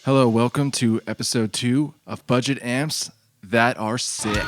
Hello, welcome to episode 2 of Budget Amps That Are Sick.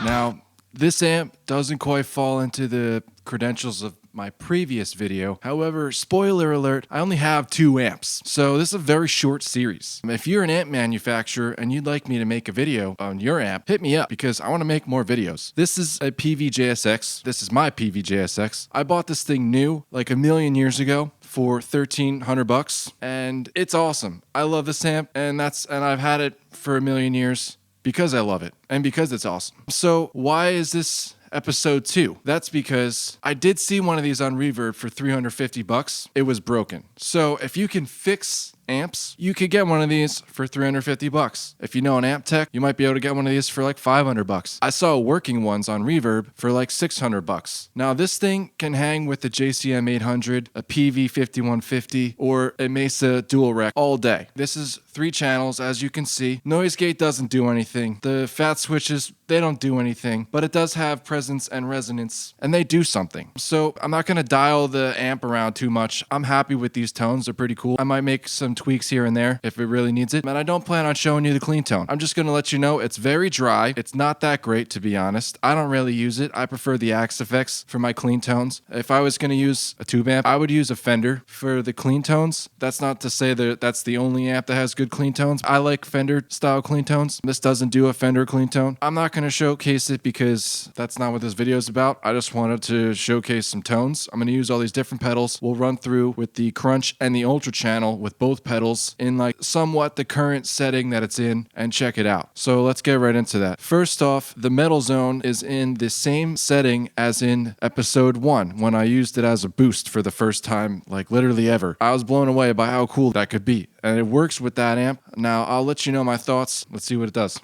Now, this amp doesn't quite fall into the credentials of my previous video. However, spoiler alert, I only have 2 amps. So this is a very short series. If you're an amp manufacturer and you'd like me to make a video on your amp, hit me up because I want to make more videos. This is a Peavey JSX. This is my Peavey JSX. I bought this thing new like a million years ago for $1,300 and it's awesome. I love this amp and I've had it for a million years because I love it and because it's awesome. So why is this episode 2? That's because I did see one of these on Reverb for $350. It was broken. So if you can fix amps, you could get one of these for $350. If you know an amp tech, you might be able to get one of these for like $500. I saw working ones on Reverb for like $600. Now this thing can hang with the JCM 800, a Peavey 5150, or a Mesa dual rec all day. This is 3 channels, as you can see. Noise gate doesn't do anything. The fat switches, they don't do anything, but it does have presence and resonance, and they do something. So I'm not gonna dial the amp around too much. I'm happy with these tones, they're pretty cool. I might make some tweaks here and there if it really needs it, and I don't plan on showing you the clean tone. I'm just gonna let you know it's very dry. It's not that great, to be honest. I don't really use it. I prefer the Axe effects for my clean tones. If I was gonna use a tube amp, I would use a Fender for the clean tones. That's not to say that that's the only amp that has good clean tones. I like Fender style clean tones. This doesn't do a Fender clean tone. I'm not gonna showcase it because that's not what this video is about. I just wanted to showcase some tones. I'm gonna use all these different pedals. We'll run through with the crunch and the ultra channel with both pedals in like somewhat the current setting that it's in and check it out. So let's get right into that. First off, the metal zone is in the same setting as in episode 1 when I used it as a boost for the first time, like literally ever. I was blown away by how cool that could be, and it works with that amp. Now I'll let you know my thoughts. Let's see what it does.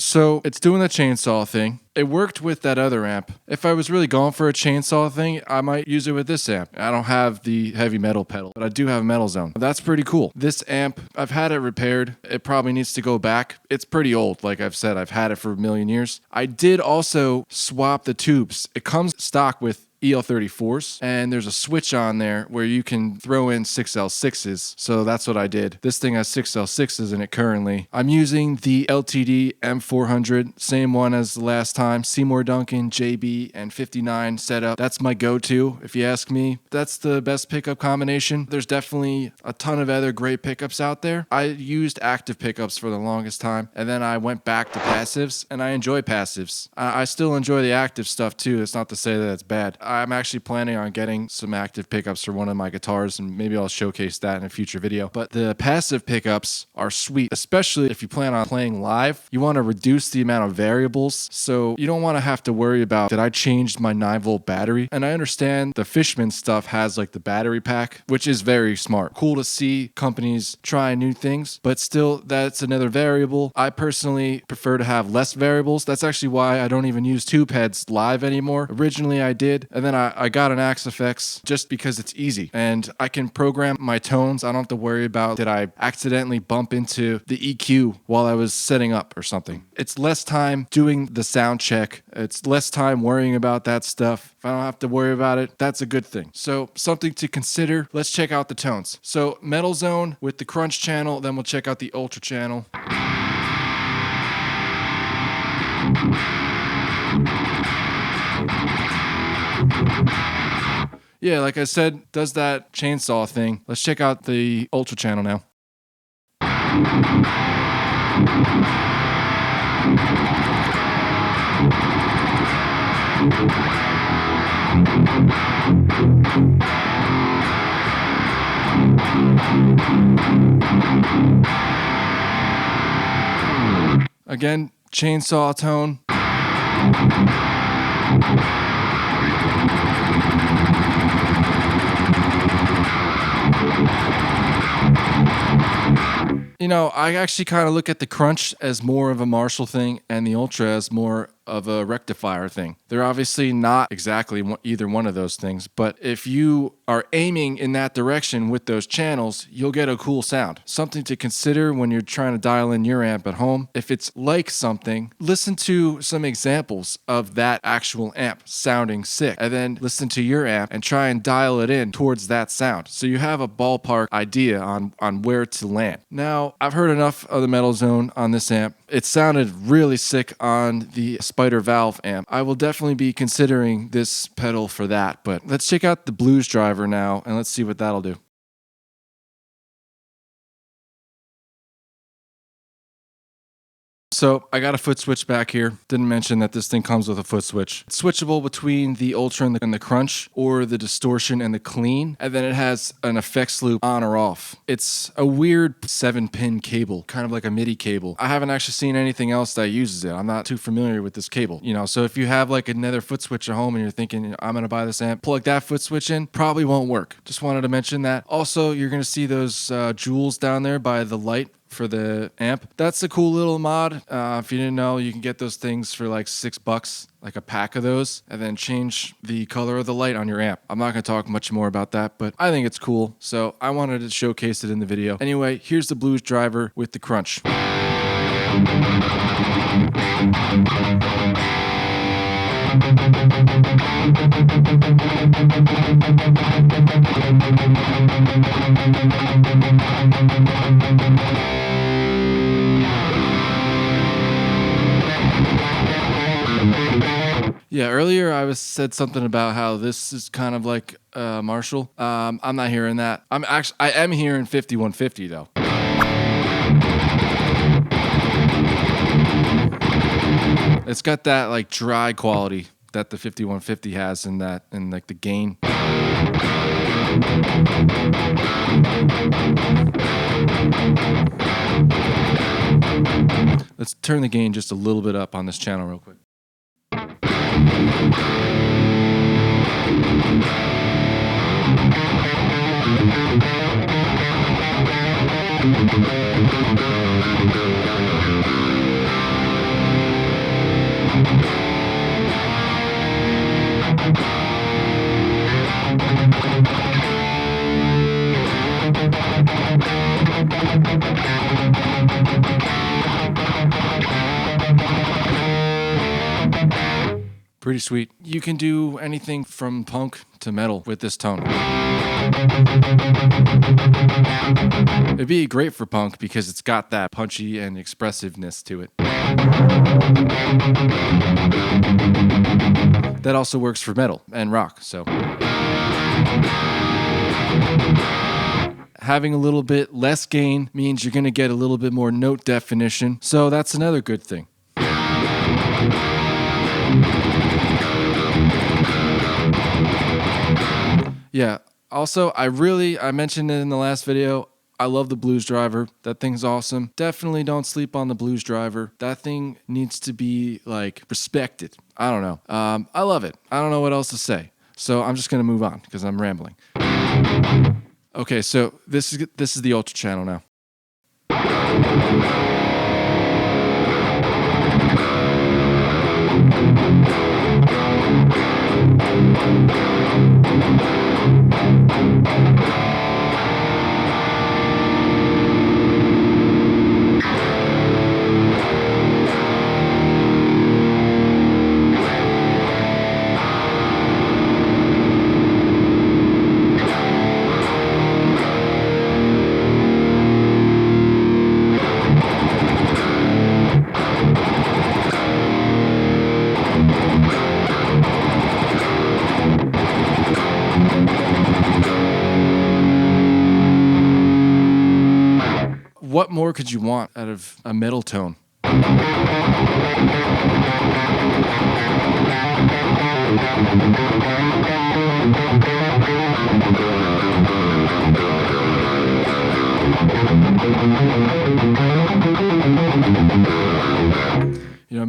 So it's doing the chainsaw thing. It worked with that other amp. If I was really going for a chainsaw thing, I might use it with this amp. I don't have the heavy metal pedal, but I do have a metal zone. That's pretty cool. This amp, I've had it repaired. It probably needs to go back. It's pretty old. Like I've said, I've had it for a million years. I did also swap the tubes. It comes stock with EL34s, and there's a switch on there where you can throw in 6L6s, so that's what I did. This thing has 6L6s in it currently. I'm using the LTD M400, same one as the last time, Seymour Duncan, JB, and 59 setup. That's my go-to, if you ask me. That's the best pickup combination. There's definitely a ton of other great pickups out there. I used active pickups for the longest time, and then I went back to passives, and I enjoy passives. I still enjoy the active stuff too. It's not to say that it's bad. I'm actually planning on getting some active pickups for one of my guitars, and maybe I'll showcase that in a future video. But the passive pickups are sweet, especially if you plan on playing live. You want to reduce the amount of variables, so you don't want to have to worry about, did I change my 9-volt battery? And I understand the Fishman stuff has like the battery pack, which is very smart. Cool to see companies try new things, but still, that's another variable. I personally prefer to have less variables. That's actually why I don't even use tube heads live anymore. Originally I did, and then I got an Axe effects just because it's easy and I can program my tones. I don't have to worry about, did I accidentally bump into the EQ while I was setting up or something. It's less time doing the sound check. It's less time worrying about that stuff. If I don't have to worry about it, that's a good thing. So something to consider. Let's check out the tones. So metal zone with the crunch channel, then we'll check out the ultra channel. Yeah, like I said, does that chainsaw thing. Let's check out the ultra channel now. Again, chainsaw tone. You know, I actually kind of look at the crunch as more of a Marshall thing and the ultra as more of a rectifier thing. They're obviously not exactly either one of those things, but if you are aiming in that direction with those channels, you'll get a cool sound. Something to consider when you're trying to dial in your amp at home. If it's like something, listen to some examples of that actual amp sounding sick, and then listen to your amp and try and dial it in towards that sound, so you have a ballpark idea on where to land. Now, I've heard enough of the Metal Zone on this amp. It sounded really sick on the Spider Valve amp. I will definitely be considering this pedal for that, but let's check out the Blues Driver now and let's see what that'll do. So I got a foot switch back here. Didn't mention that this thing comes with a foot switch. It's switchable between the Ultra and the Crunch, or the Distortion and the Clean, and then it has an effects loop on or off. It's a weird 7-pin cable, kind of like a MIDI cable. I haven't actually seen anything else that uses it. I'm not too familiar with this cable, so if you have like another foot switch at home and you're thinking, I'm gonna buy this amp, plug that foot switch in, probably won't work. Just wanted to mention that. Also, you're gonna see those jewels down there by the light for the amp. That's a cool little mod. If you didn't know, you can get those things for like $6, like a pack of those, and then change the color of the light on your amp. I'm not gonna talk much more about that, but I think it's cool, so I wanted to showcase it in the video. Anyway, here's the Blues Driver with the Crunch. Yeah, earlier I said something about how this is kind of like Marshall. I'm not hearing that. I am hearing 5150 though. It's got that like dry quality that the 5150 has in like the gain. Let's turn the gain just a little bit up on this channel real quick. Pretty sweet. You can do anything from punk to metal with this tone. It'd be great for punk because it's got that punchy and expressiveness to it. That also works for metal and rock, so. Having a little bit less gain means you're going to get a little bit more note definition, so that's another good thing. Yeah, also, I mentioned it in the last video, I love the Blues Driver. That thing's awesome. Definitely don't sleep on the Blues Driver. That thing needs to be, like, respected. I don't know. I love it. I don't know what else to say. So I'm just going to move on because I'm rambling. Okay, so this is the Ultra channel now. What more could you want out of a metal tone?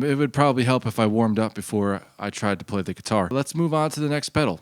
It would probably help if I warmed up before I tried to play the guitar. Let's move on to the next pedal.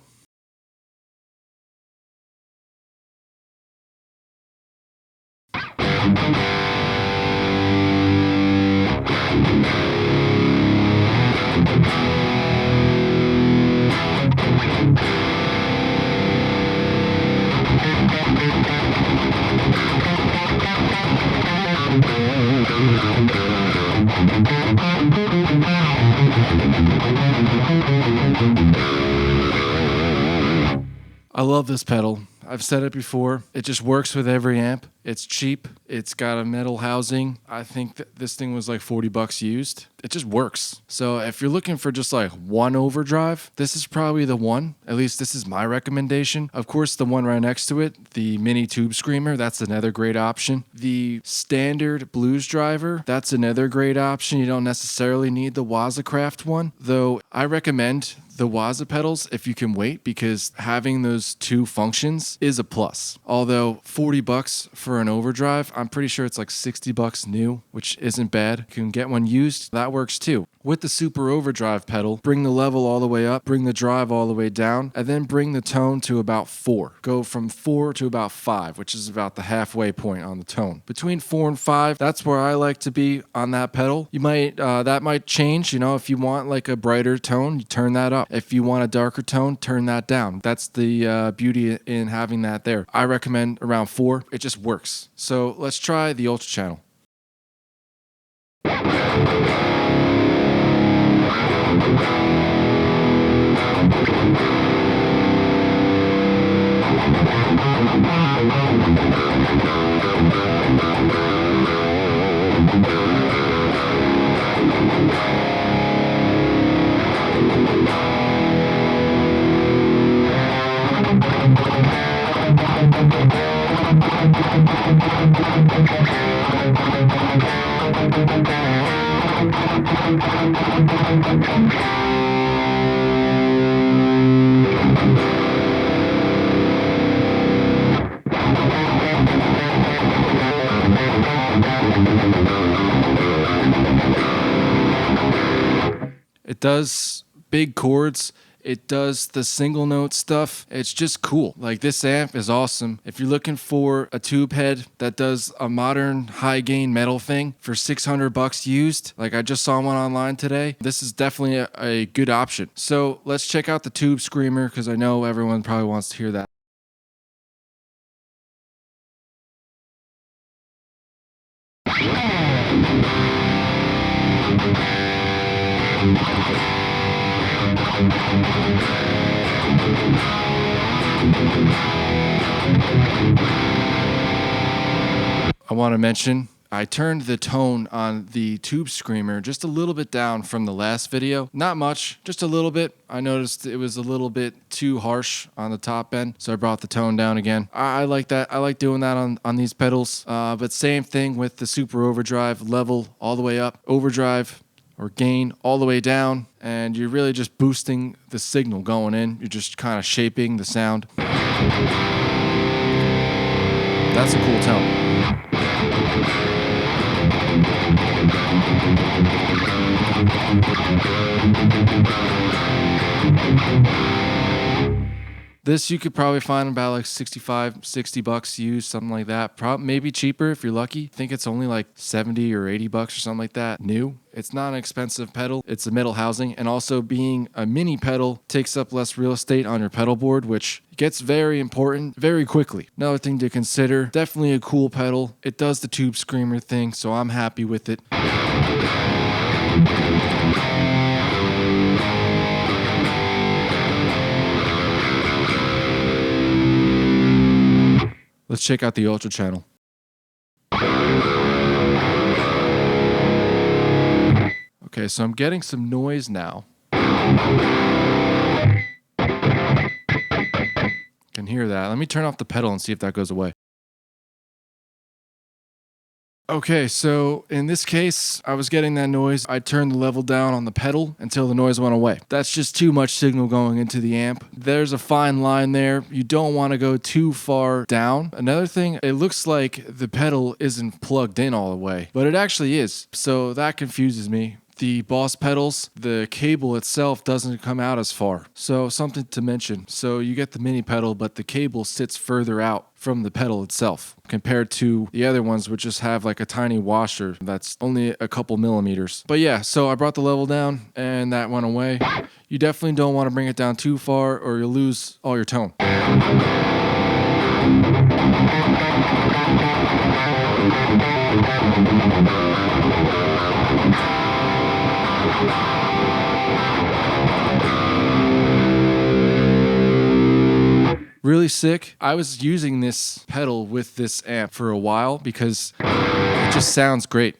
I love this pedal. I've said it before. It just works with every amp. It's cheap. It's got a metal housing. I think that this thing was like $40 used. It just works. So if you're looking for just like one overdrive, this is probably the one. At least this is my recommendation. Of course, the one right next to it, the mini tube screamer, that's another great option. The standard blues driver, that's another great option. You don't necessarily need the Wazacraft one, though I recommend the Waza pedals if you can wait, because having those two functions is a plus. Although $40 for an overdrive, I'm pretty sure it's like $60 new, which isn't bad. You can get one used, that works too. With the super overdrive pedal, bring the level all the way up, bring the drive all the way down, and then bring the tone to about 4. Go from 4 to about 5, which is about the halfway point on the tone. Between 4 and 5, that's where I like to be on that pedal. You might that might change, if you want like a brighter tone, you turn that up. If you want a darker tone, turn that down. That's the beauty in having that there. I recommend around 4. It just works. So let's try the Ultra Channel. It does big chords. It does the single note stuff. It's just cool. Like, this amp is awesome. If you're looking for a tube head that does a modern high gain metal thing for $600 used, like I just saw one online today, this is definitely a good option. So let's check out the tube screamer, because I know everyone probably wants to hear that. I want to mention, I turned the tone on the tube screamer just a little bit down from the last video. Not much, just a little bit. I noticed it was a little bit too harsh on the top end, so I brought the tone down again. I like that. I like doing that on these pedals. But same thing with the super overdrive, level all the way up, overdrive or gain all the way down, and you're really just boosting the signal going in. You're just kind of shaping the sound. That's a cool tone. This you could probably find about like $65-$60 used, something like that. Maybe cheaper if you're lucky. I think it's only like $70 or $80 or something like that new. It's not an expensive pedal. It's a metal housing, and also being a mini pedal takes up less real estate on your pedal board, which gets very important very quickly. Another thing to consider, definitely a cool pedal. It does the tube screamer thing, so I'm happy with it. Let's check out the Ultra Channel. Okay, so I'm getting some noise now. Can hear that. Let me turn off the pedal and see if that goes away. Okay, so in this case, I was getting that noise. I turned the level down on the pedal until the noise went away. That's just too much signal going into the amp. There's a fine line there. You don't want to go too far down. Another thing, it looks like the pedal isn't plugged in all the way, but it actually is. So that confuses me. The Boss pedals, the cable itself doesn't come out as far. So something to mention. So you get the mini pedal, but the cable sits further out from the pedal itself compared to the other ones, which just have like a tiny washer that's only a couple millimeters. But yeah, so I brought the level down and that went away. You definitely don't want to bring it down too far or you'll lose all your tone. Really sick. I was using this pedal with this amp for a while because it just sounds great.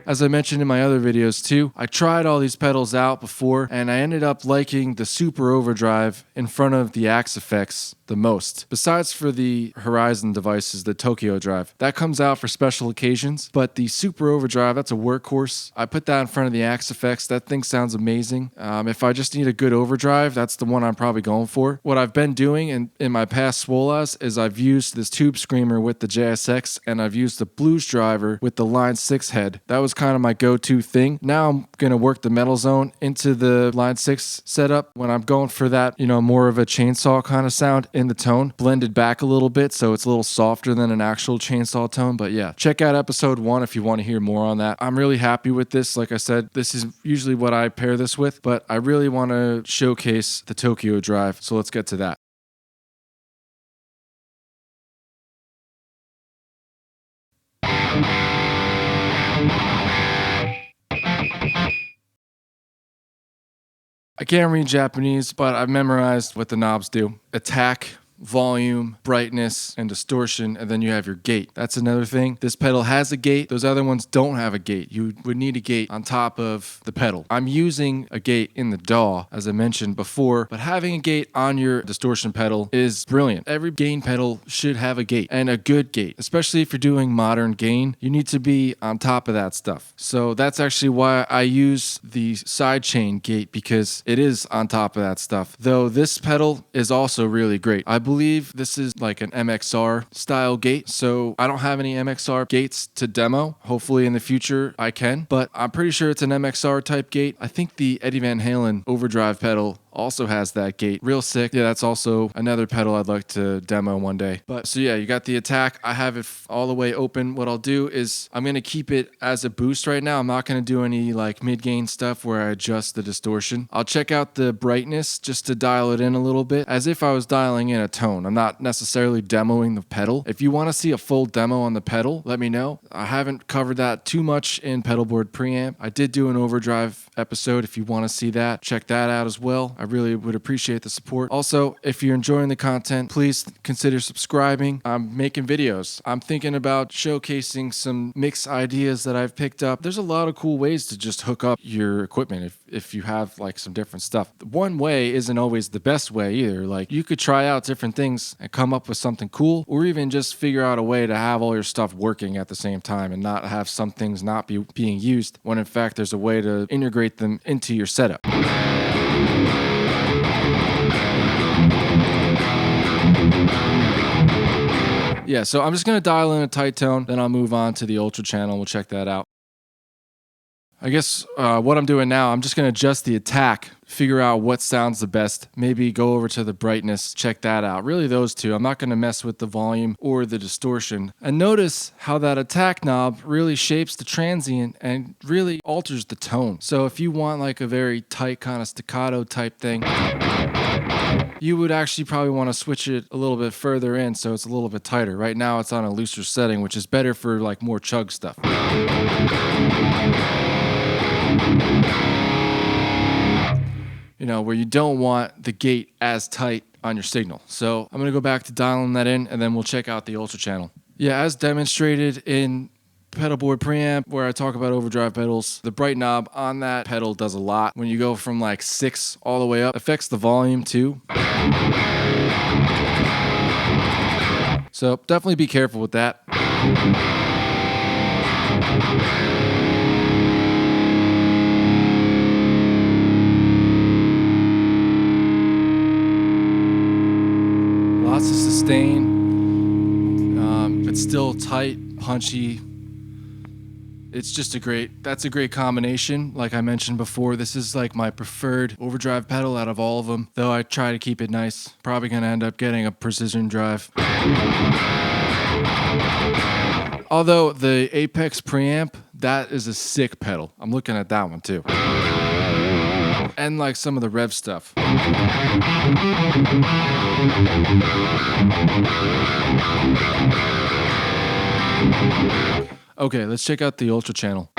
As I mentioned in my other videos too, I tried all these pedals out before and I ended up liking the Super Overdrive in front of the Axe Effects the most. Besides for the Horizon devices, the Tokyo Drive. That comes out for special occasions, but the Super Overdrive, that's a workhorse. I put that in front of the Axe Effects. That thing sounds amazing. If I just need a good overdrive, that's the one I'm probably going for. What I've been doing in my past Swolas is I've used this Tube Screamer with the JSX and I've used the Blues Driver with the Line 6 head. That was kind of my go-to thing. Now I'm going to work the Metal Zone into the Line 6 setup when I'm going for that, more of a chainsaw kind of sound in the tone, blended back a little bit so it's a little softer than an actual chainsaw tone. But yeah, check out episode 1 if you want to hear more on that. I'm really happy with this. Like I said, this is usually what I pair this with, but I really want to showcase the Tokyo Drive, so let's get to that. I can't read Japanese, but I've memorized what the knobs do. Attack, volume, brightness, and distortion, and then you have your gate. That's another thing. This pedal has a gate. Those other ones don't have a gate. You would need a gate on top of the pedal. I'm using a gate in the DAW, as I mentioned before, but having a gate on your distortion pedal is brilliant. Every gain pedal should have a gate, and a good gate. Especially if you're doing modern gain, you need to be on top of that stuff. So that's actually why I use the sidechain gate, because it is on top of that stuff. Though this pedal is also really great. I believe this is like an MXR style gate, so I don't have any MXR gates to demo. Hopefully in the future I can, but I'm pretty sure it's an MXR type gate. I think the Eddie Van Halen overdrive pedal also has that gate. Real sick. Yeah, that's also another pedal I'd like to demo one day. But so yeah, you got the attack. I have it all the way open. What I'll do is I'm going to keep it as a boost right now. I'm not going to do any like mid-gain stuff where I adjust the distortion. I'll check out the brightness just to dial it in a little bit as if I was dialing in a tone. I'm not necessarily demoing the pedal. If you want to see a full demo on the pedal, let me know. I haven't covered that too much in Pedalboard Preamp. I did do an overdrive episode. If you want to see that, check that out as well. I really would appreciate the support. Also, if you're enjoying the content, please consider subscribing. I'm making videos. I'm thinking about showcasing some mix ideas that I've picked up. There's a lot of cool ways to just hook up your equipment if you have like some different stuff. One way isn't always the best way either. Like you could try out different things and come up with something cool, or even just figure out a way to have all your stuff working at the same time and not have some things not be being used when in fact there's a way to integrate them into your setup. Yeah, so I'm just going to dial in a tight tone, then I'll move on to the Ultra channel. We'll check that out. I guess what I'm doing now, I'm just going to adjust the attack, figure out what sounds the best, maybe go over to the brightness, check that out. Really those two. I'm not going to mess with the volume or the distortion. And notice how that attack knob really shapes the transient and really alters the tone. So if you want like a very tight kind of staccato type thing, you would actually probably want to switch it a little bit further in so it's a little bit tighter. Right now it's on a looser setting, which is better for like more chug stuff. Where you don't want the gate as tight on your signal. So I'm going to go back to dialing that in and then we'll check out the Ultra channel. Yeah, as demonstrated in Pedalboard Preamp, where I talk about overdrive pedals, the bright knob on that pedal does a lot. When you go from like 6 all the way up, affects the volume too. So definitely be careful with that. Lots of sustain. It's still tight, punchy. It's just that's a great combination. Like I mentioned before, this is like my preferred overdrive pedal out of all of them, though I try to keep it nice. Probably gonna end up getting a precision drive. Although the Apex preamp, that is a sick pedal. I'm looking at that one too. And like some of the rev stuff. Okay, let's check out the Ultra channel.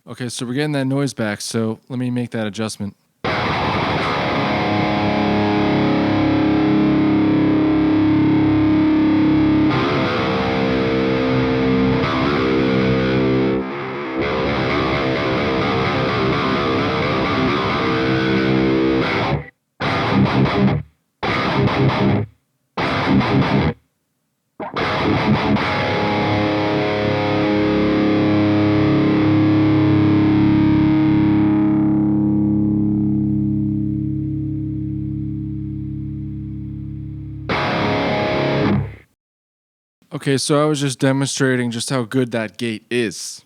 Okay, so we're getting that noise back, so let me make that adjustment. Okay, so I was just demonstrating just how good that gate is.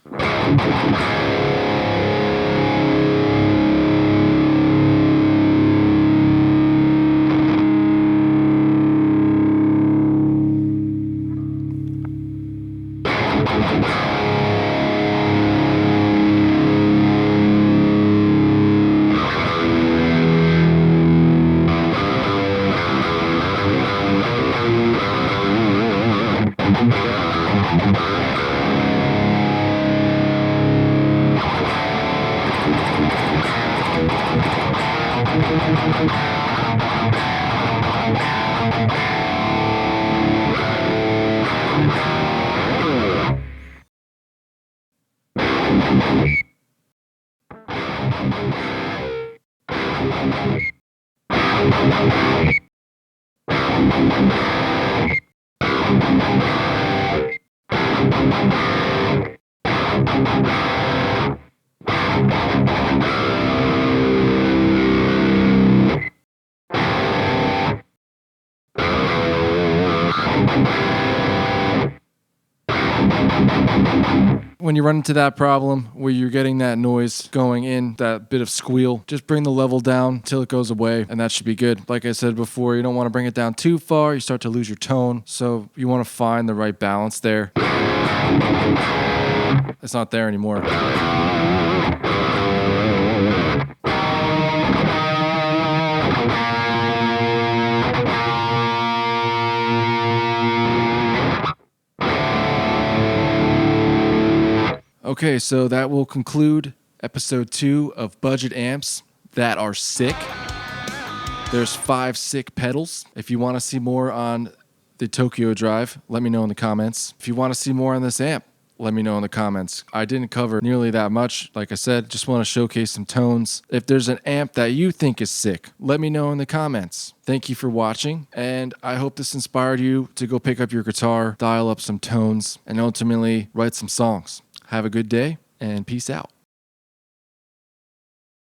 When you run into that problem where you're getting that noise going in, that bit of squeal, just bring the level down till it goes away, and that should be good. Like I said before, you don't want to bring it down too far. You start to lose your tone, so you want to find the right balance there. It's not there anymore. Okay, so that will conclude episode 2 of Budget Amps That Are Sick. There's 5 sick pedals. If you want to see more on the Tokyo Drive, let me know in the comments. If you want to see more on this amp, let me know in the comments. I didn't cover nearly that much. Like I said, just want to showcase some tones. If there's an amp that you think is sick, let me know in the comments. Thank you for watching, and I hope this inspired you to go pick up your guitar, dial up some tones, and ultimately write some songs. Have a good day, and peace out.